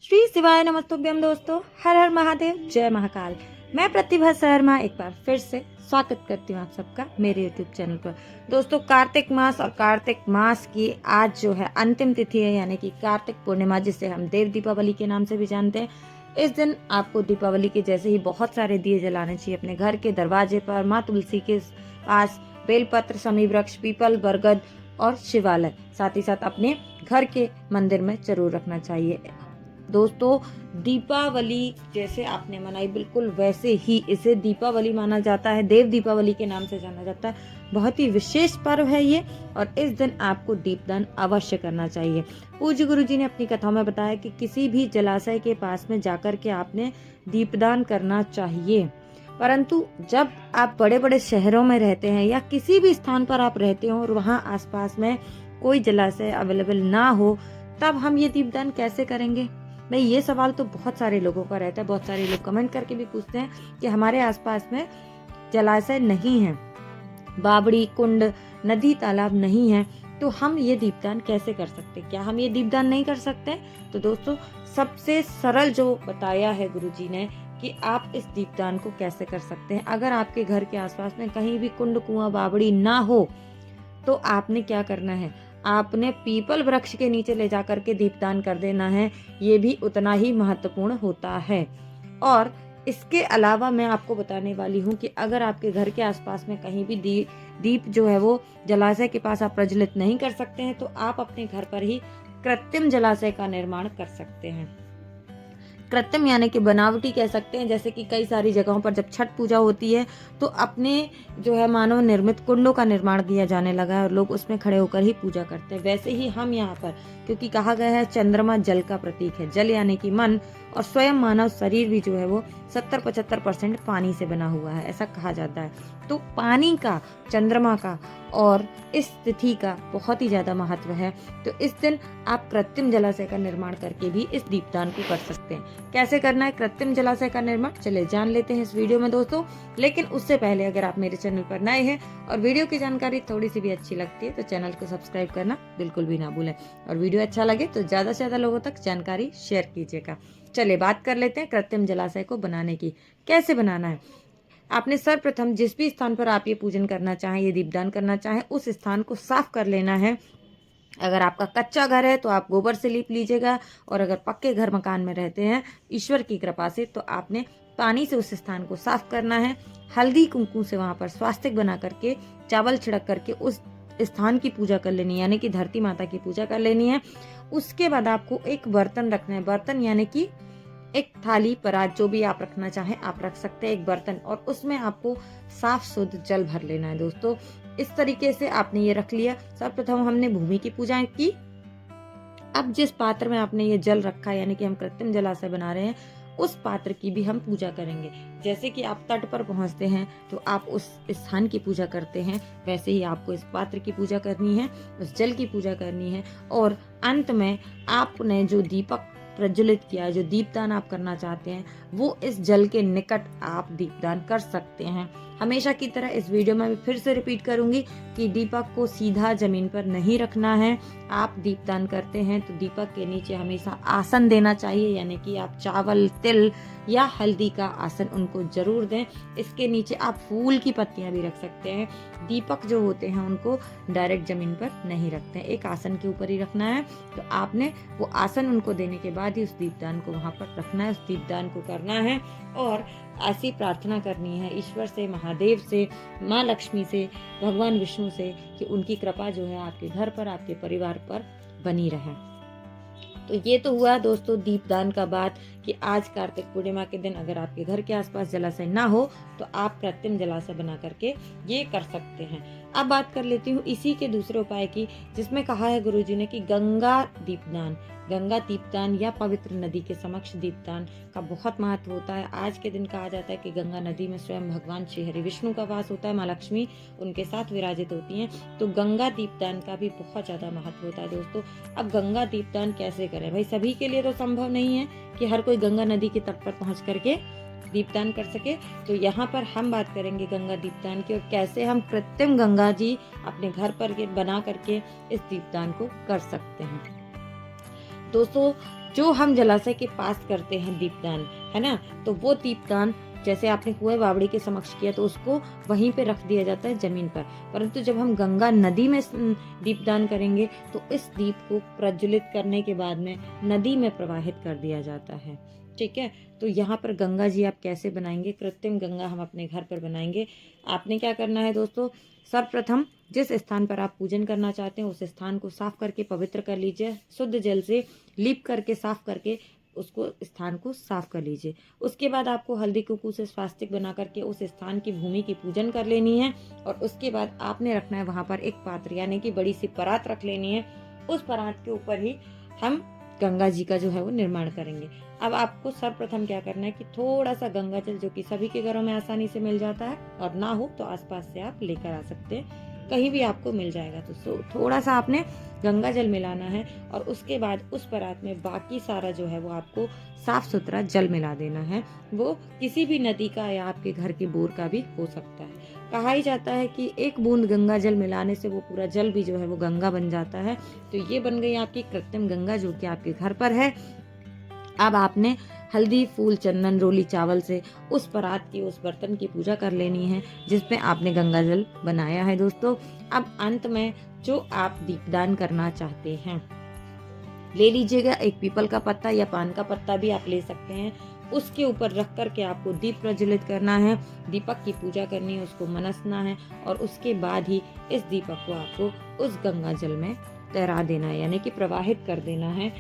श्री शिवाय नमस्तुभ्यम दोस्तों, हर हर महादेव, जय महाकाल। मैं प्रतिभा शर्मा एक बार फिर से स्वागत करती हूँ आप सबका मेरे YouTube चैनल पर। दोस्तों, कार्तिक मास और कार्तिक मास की आज जो है अंतिम तिथि है, यानी कि कार्तिक पूर्णिमा, जिसे हम देव दीपावली के नाम से भी जानते हैं। इस दिन आपको दीपावली के जैसे ही बहुत सारे दिए जलाने चाहिए अपने घर के दरवाजे पर, माँ तुलसी के पास, बेलपत्र, शमी वृक्ष, पीपल, बरगद और शिवालय, साथ ही साथ अपने घर के मंदिर में जरूर रखना चाहिए। दोस्तों, दीपावली जैसे आपने मनाई, बिल्कुल वैसे ही इसे दीपावली माना जाता है, देव दीपावली के नाम से जाना जाता है। बहुत ही विशेष पर्व है ये, और इस दिन आपको दीपदान अवश्य करना चाहिए। पूज्य गुरु जी ने अपनी कथाओं में बताया कि किसी भी जलाशय के पास में जाकर के आपने दीपदान करना चाहिए। परंतु जब आप बड़े बड़े शहरों में रहते हैं या किसी भी स्थान पर आप रहते हो और वहाँ आसपास में कोई जलाशय अवेलेबल ना हो, तब हम ये दीपदान कैसे करेंगे? भाई, ये सवाल तो बहुत सारे लोगों का रहता है। बहुत सारे लोग कमेंट करके भी पूछते हैं कि हमारे आसपास में जलाशय नहीं है, बावड़ी, कुंड, नदी, तालाब नहीं है, तो हम ये दीपदान कैसे कर सकते? क्या हम ये दीपदान नहीं कर सकते? तो दोस्तों, सबसे सरल जो बताया है गुरुजी ने कि आप इस दीपदान को कैसे कर सकते हैं। अगर आपके घर के आसपास में कहीं भी कुंड, कुआं, बावड़ी ना हो, तो आपने क्या करना है? आपने पीपल वृक्ष के नीचे ले जाकर के दीपदान कर देना है। ये भी उतना ही महत्वपूर्ण होता है। और इसके अलावा मैं आपको बताने वाली हूँ कि अगर आपके घर के आसपास में कहीं भी दीप जो है वो जलाशय के पास आप प्रज्वलित नहीं कर सकते हैं, तो आप अपने घर पर ही कृत्रिम जलाशय का निर्माण कर सकते हैं। कृत्रिम यानी कि बनावटी कह सकते हैं। जैसे कि कई सारी जगहों पर जब छठ पूजा होती है तो अपने जो है मानव निर्मित कुंडों का निर्माण किया जाने लगा है और लोग उसमें खड़े होकर ही पूजा करते हैं। वैसे ही हम यहाँ पर, क्योंकि कहा गया है चंद्रमा जल का प्रतीक है, जल यानी कि मन, और स्वयं मानव शरीर भी जो है वो 70-75% पानी से बना हुआ है, ऐसा कहा जाता है। तो पानी का, चंद्रमा का और इस तिथि का बहुत ही ज्यादा महत्व है। तो इस दिन आप कृत्रिम जलाशय का निर्माण करके भी इस दीपदान को कर सकते हैं। कैसे करना है कृत्रिम जलाशय का निर्माण, चले जान लेते हैं इस वीडियो में दोस्तों। लेकिन उससे पहले अगर आप मेरे चैनल पर नए हैं और वीडियो की जानकारी थोड़ी सी भी अच्छी लगती है, तो चैनल को सब्सक्राइब करना बिल्कुल भी ना भूलें, और वीडियो अच्छा लगे तो ज्यादा से ज्यादा लोगों तक जानकारी शेयर कीजिएगा। चलिए बात कर लेते हैं कृत्रिम जलाशय को बनाने की। कैसे बनाना है? आपने सर्वप्रथम जिस भी स्थान पर आप ये पूजन करना चाहें, ये दीपदान करना चाहें, उस स्थान को साफ कर लेना है। अगर आपका कच्चा घर है तो आप गोबर से लीप लीजिएगा, और अगर पक्के घर मकान में रहते हैं ईश्वर की कृपा से, तो आपने पानी से उस स्थान को साफ करना है। हल्दी कुंकू से वहां पर स्वास्तिक बना करके, चावल छिड़क करके उस स्थान की पूजा कर लेनी है, यानी कि धरती माता की पूजा कर लेनी है। उसके बाद आपको एक बर्तन रखना है। बर्तन यानी कि एक थाली, परात, जो भी आप रखना चाहें आप रख सकते हैं, एक बर्तन, और उसमें आपको साफ शुद्ध जल भर लेना है। दोस्तों, इस तरीके से आपने ये रख लिया। सर्वप्रथम हमने भूमि की पूजा की। अब जिस पात्र में आपने ये जल रखा है, यानी कि हम कृत्रिम जलाशय बना रहे हैं, उस पात्र की भी हम पूजा करेंगे। जैसे कि आप तट पर पहुंचते हैं तो आप उस स्थान की पूजा करते हैं, वैसे ही आपको इस पात्र की पूजा करनी है, उस जल की पूजा करनी है। और अंत में आपने जो दीपक प्रज्वलित किया है, जो दीपदान आप करना चाहते हैं, वो इस जल के निकट आप दीपदान कर सकते हैं। हमेशा की तरह इस वीडियो में मैं फिर से रिपीट करूंगी कि दीपक को सीधा जमीन पर नहीं रखना है। आप दीपदान करते हैं तो दीपक के नीचे हमेशा आसन देना चाहिए, यानी कि आप चावल, तिल या हल्दी का आसन उनको जरूर दें। इसके नीचे आप फूल की पत्तियां भी रख सकते हैं। दीपक जो होते हैं उनको डायरेक्ट जमीन पर नहीं रखते हैं, एक आसन के ऊपर ही रखना है। तो आपने वो आसन उनको देने के बाद ही उस दीपदान को वहां पर रखना है, उस दीपदान को करना है। और ऐसी प्रार्थना करनी है ईश्वर से, महादेव से, माँ लक्ष्मी से, भगवान विष्णु से, कि उनकी कृपा जो है आपके घर पर, आपके परिवार पर बनी रहे। तो ये तो हुआ दोस्तों दीपदान का बात, कि आज कार्तिक पूर्णिमा के दिन अगर आपके घर के आसपास जलाशय ना हो तो आप कृत्रिम जलाशय बना करके ये कर सकते हैं। अब बात कर लेती हूँ इसी के दूसरे उपाय की, जिसमें कहा है गुरुजी ने कि गंगा दीपदान। गंगा दीपदान या पवित्र नदी के समक्ष दीपदान का बहुत महत्व होता है। आज के दिन कहा जाता है कि गंगा नदी में स्वयं भगवान श्री हरि विष्णु का वास होता है, माँ लक्ष्मी उनके साथ विराजित होती हैं। तो गंगा दीपदान का भी बहुत ज्यादा महत्व होता है दोस्तों। अब गंगा दीपदान कैसे करें? भाई, सभी के लिए तो संभव नहीं है कि हर कोई गंगा नदी के तट पर पहुंच करके दीपदान कर सके। तो यहाँ पर हम बात करेंगे गंगा दीपदान की, और कैसे हम कृत्रिम गंगा जी अपने घर पर बना करके इस दीपदान को कर सकते हैं। दोस्तों, जो हम जलाशय के पास करते हैं दीपदान, है ना, तो वो दीपदान जैसे आपने कुएं बावड़ी के समक्ष किया तो उसको वहीं पे रख दिया जाता है जमीन पर। परंतु जब हम गंगा नदी में दीपदान करेंगे तो इस दीप को प्रज्वलित करने के बाद में नदी में प्रवाहित कर दिया जाता है। ठीक है, तो यहाँ पर गंगा जी आप कैसे बनाएंगे, कृत्रिम गंगा हम अपने घर पर बनाएंगे। आपने क्या करना है दोस्तों, सर्वप्रथम जिस स्थान पर आप पूजन करना चाहते हैं उस स्थान को साफ करके पवित्र कर लीजिए, शुद्ध जल से लीप करके साफ करके उसको स्थान को साफ कर लीजिए। उसके बाद आपको हल्दी कुंकू से स्वास्तिक बना करके उस स्थान की भूमि की पूजन कर लेनी है और उसके बाद आपने रखना है वहां पर एक पात्र यानी कि बड़ी सी परात रख लेनी है। उस परात के ऊपर ही हम गंगा जी का जो है वो निर्माण करेंगे। अब आपको सर्वप्रथम क्या करना है कि थोड़ा सा गंगा जल, जो कि सभी के घरों में आसानी से मिल जाता है, और ना हो तो आसपास से आप लेकर आ सकते हैं, कहीं भी आपको मिल जाएगा, तो थोड़ा सा आपने गंगा जल मिलाना है और उसके बाद उस परात में बाकी सारा जो है वो आपको साफ सुथरा जल मिला देना है। वो किसी भी नदी का या आपके घर के बोर का भी हो सकता है। कहा ही जाता है कि एक बूंद गंगा जल मिलाने से वो पूरा जल भी जो है वो गंगा बन जाता है। तो ये बन गई आपकी कृत्रिम गंगा जो कि आपके घर पर है। अब आपने हल्दी, फूल, चंदन, रोली चावल से उस परात की, उस बर्तन की पूजा कर लेनी है जिसमें आपने गंगा जल बनाया है दोस्तों। अब अंत में जो आप दीपदान करना चाहते हैं ले लीजिएगा, एक पीपल का पत्ता या पान का पत्ता भी आप ले सकते हैं। उसके ऊपर रख करके आपको दीप प्रज्वलित करना है, दीपक की पूजा करनी है, उसको मनसना है और उसके बाद ही इस दीपक को आपको उस गंगा जल में तैरा देना है, यानी कि प्रवाहित कर देना है।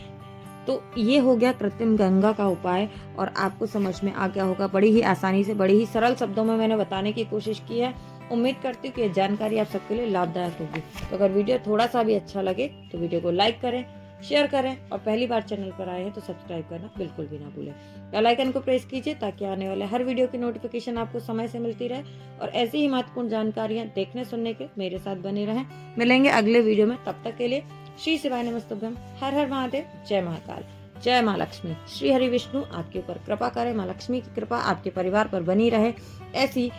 तो ये हो गया कृत्रिम गंगा का उपाय और आपको समझ में आ गया होगा। बड़ी ही आसानी से, बड़ी ही सरल शब्दों में मैंने बताने की कोशिश की है। उम्मीद करती हूँ कि ये जानकारी आप सबके लिए लाभदायक होगी। तो अगर वीडियो थोड़ा सा भी अच्छा लगे तो वीडियो को लाइक करें, शेयर करें और पहली बार चैनल पर आए हैं तो सब्सक्राइब करना बिल्कुल भी ना भूलें। बेल आइकन को प्रेस कीजिए ताकि आने वाले हर वीडियो की नोटिफिकेशन आपको समय से मिलती रहे और ऐसी ही महत्वपूर्ण जानकारियां देखने सुनने के मेरे साथ बने रहें। मिलेंगे अगले वीडियो में, तब तक के लिए श्री शिवाय नमस्तुभ्यम। हर हर महादेव, जय महाकाल, जय माँ लक्ष्मी। श्री हरि विष्णु आपके ऊपर कृपा करे, माँ लक्ष्मी की कृपा आपके परिवार पर बनी रहे, ऐसी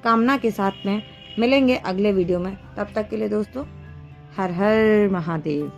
कामना के साथ में मिलेंगे अगले वीडियो में। तब तक के लिए दोस्तों, हर हर महादेव।